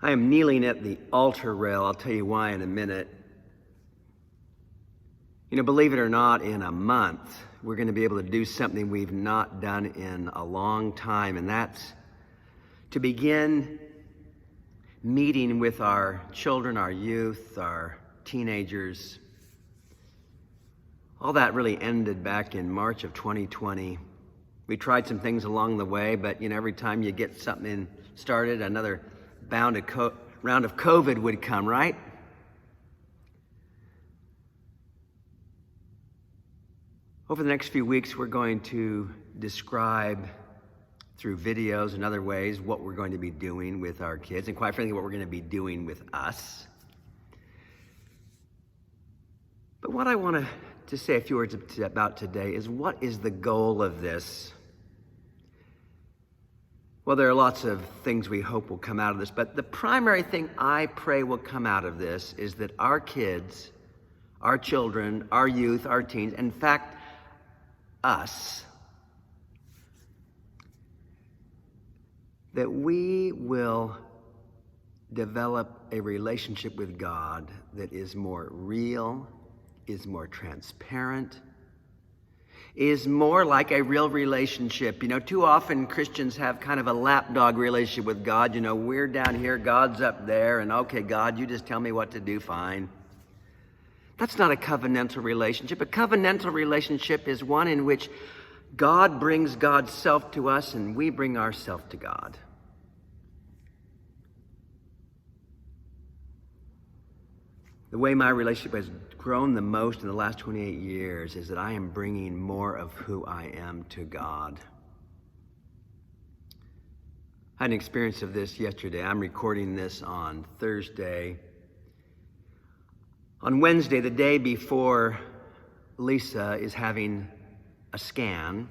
I am kneeling at the altar rail. I'll tell you why in a minute. You know, believe it or not, in a month, we're going to be able to do something we've not done in a long time, and that's to begin meeting with our children, our youth, our teenagers. All that really ended back in March of 2020. We tried some things along the way, but you know, every time you get something started, another round of COVID would come, right? Over the next few weeks, we're going to describe through videos and other ways what we're going to be doing with our kids, and quite frankly, what we're going to be doing with us. But what I want to say a few words about today is, what is the goal of this? Well, there are lots of things we hope will come out of this, but the primary thing I pray will come out of this is that our kids, our children, our youth, our teens, in fact, us, that we will develop a relationship with God that is more real, is more transparent, is more like a real relationship. You know, too often Christians have kind of a lapdog relationship with God. You know, we're down here, God's up there, and okay, God, you just tell me what to do, fine. That's not a covenantal relationship. A covenantal relationship is one in which God brings God's self to us and we bring ourself to God. The way my relationship has grown the most in the last 28 years is that I am bringing more of who I am to God. I had an experience of this yesterday. I'm recording this on Thursday. On Wednesday, the day before Lisa is having a scan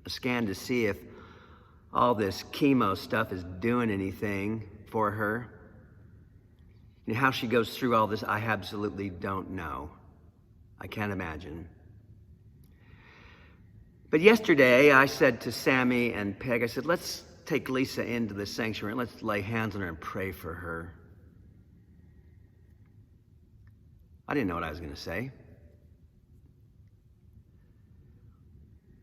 to see if all this chemo stuff is doing anything for her. And how she goes through all this, I absolutely don't know. I can't imagine. But yesterday, I said to Sammy and Peg, I said, let's take Lisa into the sanctuary and let's lay hands on her and pray for her. I didn't know what I was going to say.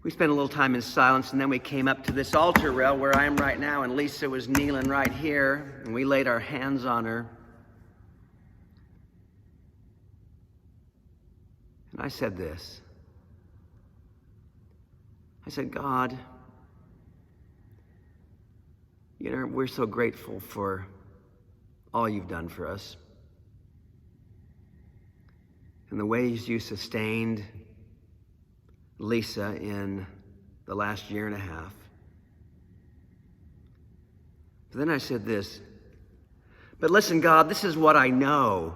We spent a little time in silence, and then we came up to this altar rail where I am right now, and Lisa was kneeling right here, and we laid our hands on her. And I said this. I said, God, you know, we're so grateful for all you've done for us and the ways you sustained Lisa in the last year and a half. But then I said this, but listen, God, this is what I know.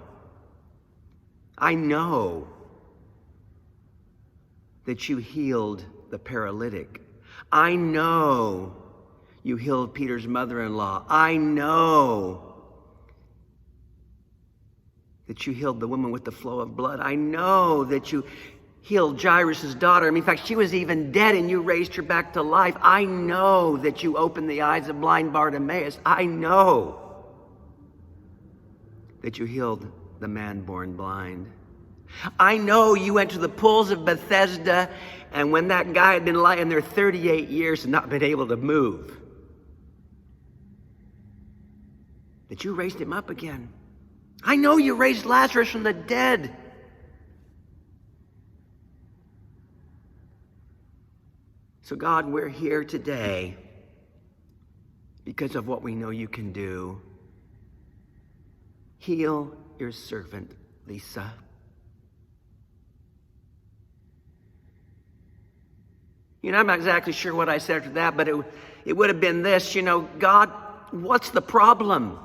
I know that you healed the paralytic. I know you healed Peter's mother-in-law. I know that you healed the woman with the flow of blood. I know that you healed Jairus' daughter. I mean, in fact, she was even dead and you raised her back to life. I know that you opened the eyes of blind Bartimaeus. I know that you healed the man born blind. I know you went to the pools of Bethesda, and when that guy had been lying there 38 years and not been able to move, that you raised him up again. I know you raised Lazarus from the dead. So God, we're here today because of what we know you can do. Heal your servant, Lisa. You know, I'm not exactly sure what I said after that, but it would have been this, you know, God, what's the problem?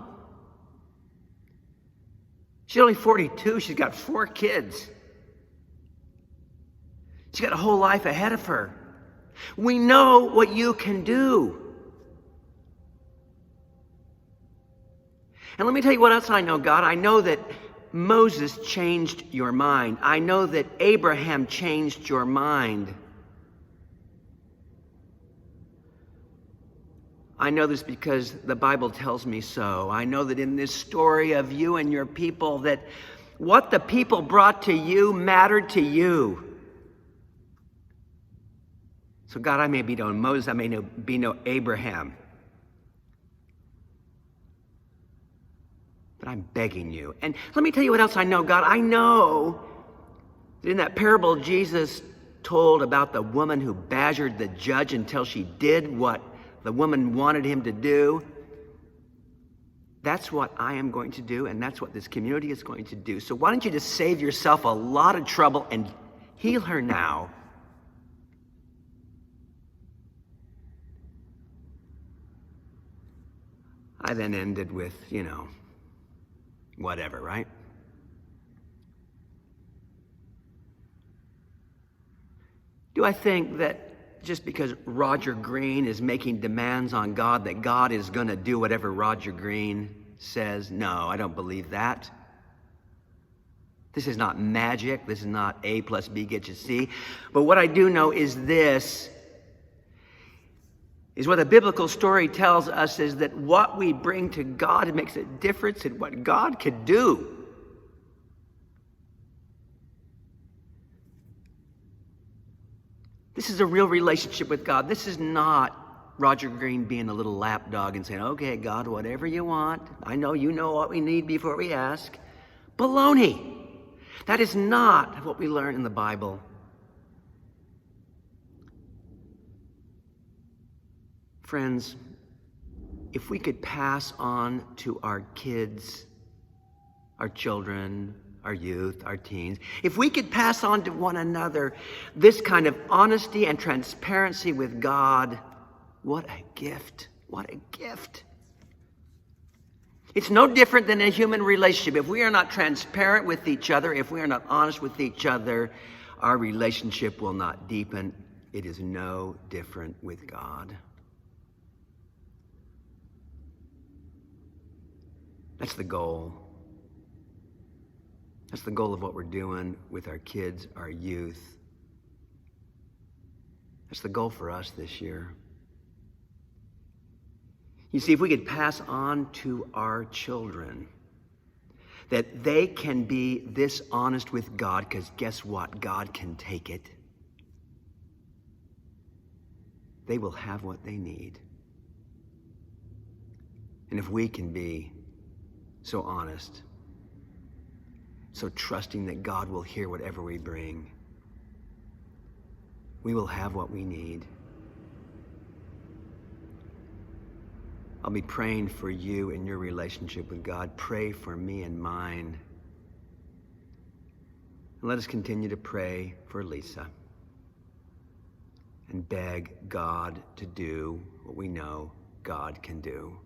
She's only 42. She's got 4 kids. She's got a whole life ahead of her. We know what you can do. And let me tell you what else I know, God. I know that Moses changed your mind. I know that Abraham changed your mind. I know this because the Bible tells me so. I know that in this story of you and your people, that what the people brought to you mattered to you. So God, I may be no Moses, I may be no Abraham, but I'm begging you. And let me tell you what else I know, God. I know that in that parable Jesus told about the woman who badgered the judge until she did what the woman wanted him to do, that's what I am going to do, and that's what this community is going to do. So why don't you just save yourself a lot of trouble and heal her now? I then ended with, whatever, right? Do I think that just because Roger Greene is making demands on God, that God is going to do whatever Roger Greene says? No, I don't believe that. This is not magic. This is not A plus B gets you C. But what I do know is this, is what the biblical story tells us is that what we bring to God makes a difference in what God can do. This is a real relationship with God. This is not Roger Greene being a little lapdog and saying, okay, God, whatever you want. I know you know what we need before we ask. Baloney. That is not what we learn in the Bible. Friends, if we could pass on to our kids, our children, our youth, our teens, if we could pass on to one another this kind of honesty and transparency with God, what a gift. What a gift. It's no different than a human relationship. If we are not transparent with each other, if we are not honest with each other, our relationship will not deepen. It is no different with God. That's the goal. That's the goal of what we're doing with our kids, our youth. That's the goal for us this year. You see, if we could pass on to our children that they can be this honest with God, because guess what? God can take it. They will have what they need. And if we can be so honest, so trusting that God will hear whatever we bring, we will have what we need. I'll be praying for you in your relationship with God. Pray for me and mine. And let us continue to pray for Lisa and beg God to do what we know God can do.